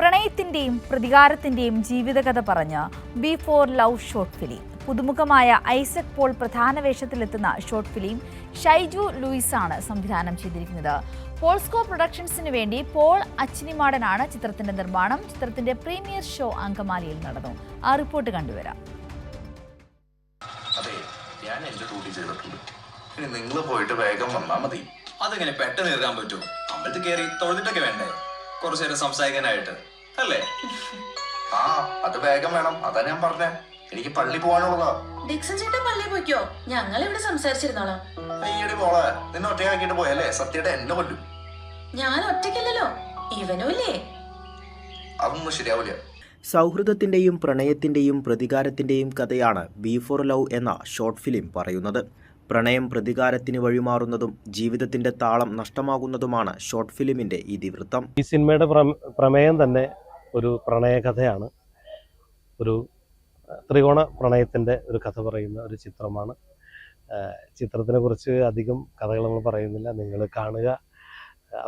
പ്രണയത്തിന്റെയും പ്രതികാരത്തിന്റെയും ജീവിതകഥ പറഞ്ഞ ബിഫോർ ലവ് ഷോർട്ട് ഫിലിം. പുതുമുഖമായ ഐസക് പോൾ പ്രധാന വേഷത്തിലെത്തുന്ന ഷോർട്ട് ഫിലിം ഷൈജു ലൂയിസാണ് സംവിധാനം ചെയ്തിരിക്കുന്നത്. പോൾസ്കോ പ്രൊഡക്ഷൻസിന് വേണ്ടി പോൾ അച്ചിനിമാടനാണ് ചിത്രത്തിന്റെ നിർമ്മാണം. ചിത്രത്തിന്റെ പ്രീമിയർ ഷോ അങ്കമാലിയിൽ നടന്നു. ആ റിപ്പോർട്ട് കണ്ടുവരാം. ഞാൻ എന്റെ ഡ്യൂട്ടി ചെയ്തിട്ടുണ്ട്. ഇനി നിങ്ങൾ പോയിട്ട് വേഗം വന്നാൽ മതി. അതെങ്ങനെ പെട്ടെന്ന് എഴുതാൻ പറ്റുമോ? അമ്പലത്തിൽ കയറി തൊഴുതിട്ടൊക്കെ വേണ്ടേ കുറച്ചു നേരം സംസാരിക്കാനായിട്ട് അല്ലേ? ആ അത് വേഗം വേണം. അതാ ഞാൻ പറഞ്ഞേ, എനിക്ക് പള്ളി പോകാനുള്ളതാ. ഡിക്സൺ ചേട്ടൻ പള്ളി പോയിക്കോ, ഞങ്ങൾ ഇവിടെ സംസാരിച്ചിരുന്നോളാം. അയ്യടി മോളെ, നിന്നെ ഒറ്റയാക്കിട്ട് പോയല്ലേ സത്യയുടെ എന്നെ കൊല്ലും. ഞാൻ ഒറ്റയ്ക്കല്ലോ, ഇവനുമില്ലേ? അതൊന്നും ശരിയാവില്ല. സൗഹൃദത്തിന്റെയും പ്രണയത്തിന്റെയും പ്രതികാരത്തിന്റെയും കഥയാണ് ബിഫോർ ലവ് എന്ന ഷോർട്ട് ഫിലിം പറയുന്നത്. പ്രണയം പ്രതികാരത്തിന് വഴിമാറുന്നതും ജീവിതത്തിന്റെ താളം നഷ്ടമാകുന്നതുമാണ് ഷോർട്ട് ഫിലിമിന്റെ ഇതിവൃത്തം. ഈ സിനിമയുടെ പ്രമേയം തന്നെ ഒരു പ്രണയകഥയാണ്. ഒരു ത്രികോണ പ്രണയത്തിൻ്റെ ഒരു കഥ പറയുന്ന ഒരു ചിത്രമാണ്. ചിത്രത്തിനെ കുറിച്ച് അധികം കഥകൾ നമ്മൾ പറയുന്നില്ല. നിങ്ങൾ കാണുക,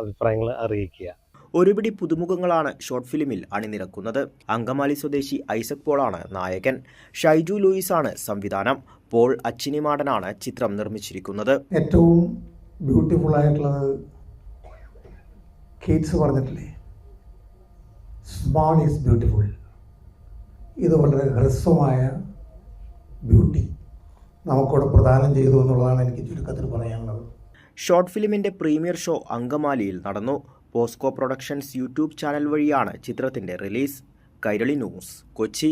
അഭിപ്രായങ്ങൾ അറിയിക്കുക. ഒരുപിടി പുതുമുഖങ്ങളാണ് ഷോർട്ട് ഫിലിമിൽ അണിനിരക്കുന്നത്. അങ്കമാലി സ്വദേശി ഐസക് പോളാണ് നായകൻ. ഷൈജു ലൂയിസാണ് സംവിധാനം. പോൾ അച്ചിനിമാടനാണ് ചിത്രം നിർമ്മിച്ചിരിക്കുന്നത്. ഏറ്റവും ബ്യൂട്ടിഫുൾ ആയിട്ടുള്ളത് കീറ്റ്സ് പറഞ്ഞിട്ടില്ലേ, സ്മാൾ ഈസ് ബ്യൂട്ടിഫുൾ. ഇത് വളരെ ഹ്രസ്വമായ ബ്യൂട്ടി നമുക്കിവിടെ പ്രദാനം ചെയ്തു എന്നുള്ളതാണ് എനിക്ക് ചുരുക്കത്തിൽ പറയാനുള്ളത്. ഷോർട്ട് ഫിലിമിന്റെ പ്രീമിയർ ഷോ അങ്കമാലിയിൽ നടന്നു. പോസ്കോ പ്രൊഡക്ഷൻസ് യൂട്യൂബ് ചാനൽ വഴിയാണ് ചിത്രത്തിന്റെ റിലീസ്. കൈരളി ന്യൂസ്, കൊച്ചി.